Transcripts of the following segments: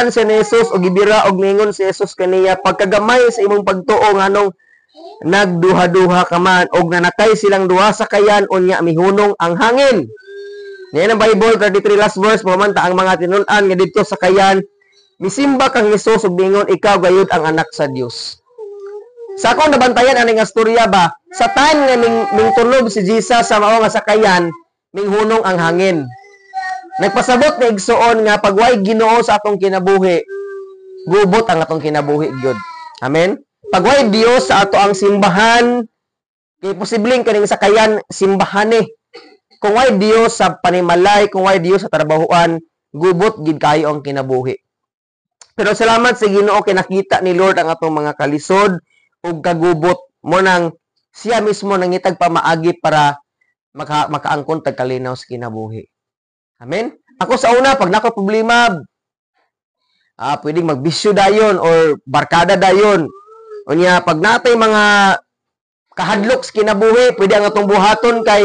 gibutan siya ni Jesus o gibira og ningon si Jesus kaniya, pagkagamay sa imong pagtuo nganong nagduha-duha ka man og nanakay silang duha sa kayan unya mihunong ang hangin. Ngayon ang Bible 33 last verse mamanta ang mga tinun-an nga didto sa kayan misimba kang Jesus ug ningon ikaw gayud ang anak sa Dios. Sa akong nabantayan ani nga storya ba, sa time nga ning tulog si Jesus sa mao nga sakayan, minghunong ang hangin. Nagpasabot ni igsuon nga pag way Ginoo sa atong kinabuhi, gubot ang atong kinabuhi gyud. Amen. Pag way Dios sa ato ang simbahan, kay posibleng kaning sakayan simbahan ni. Kung way Dios sa panimalay, kung way Dios sa trabahoan, gubot gid kayo ang kinabuhi. Pero salamat sa Ginoo kay nakita ni Lord ang atong mga kalisod ug kagubot mo nang siya mismo nangitag pamaagi para makaangkon tag kalinaw sa kinabuhi. Amen. Ako sa una pag nako problema pwedeng magbisyo dayon or barkada dayon. Unya pag natay mga kahadlok sa kinabuhi, pwede ang atong buhaton kay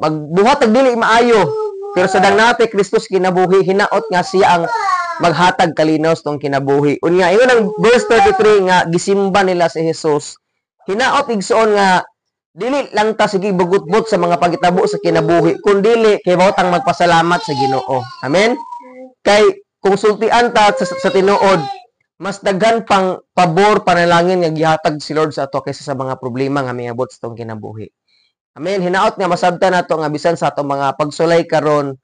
magbuhat og dili maayo. Pero sa dang natay Kristo sa kinabuhi, hinaot nga siya ang maghatag kalinaw sa tong kinabuhi. Unya ingon ang verse 33 nga gisimba nila si Jesus. Hinaot igsuon nga dili lang ta sige bugutbot sa mga pagitabo sa kinabuhi, kundi kay bawtang magpasalamat sa Ginoo. Amen. Kay kung sultian ta sa tinuod, mas daghan pang pabor panalangin nga gihatag si Lord sa ato kaysa sa mga problema nga miabot sa tong kinabuhi. Amen. Hinaot nga masabtan nato nga bisan sa atong mga pagsulay karon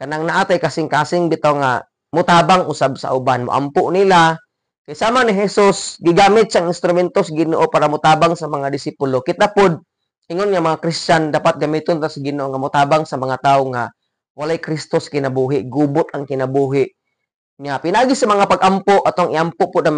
kanang naatay kasing-kasing bitaw nga mutabang usab sa uban, moampo nila. Kay sama ni Jesus, gigamit siyang instrumentos Ginoo para mutabang sa mga disipulo. Kita pod, ingon nga mga Christian, dapat gamiton ta sa Ginoo nga mutabang sa mga tawo nga walay Kristos kinabuhi, gubot ang kinabuhi. Nya pinagi sa mga pag-ampo atong iampo pod ang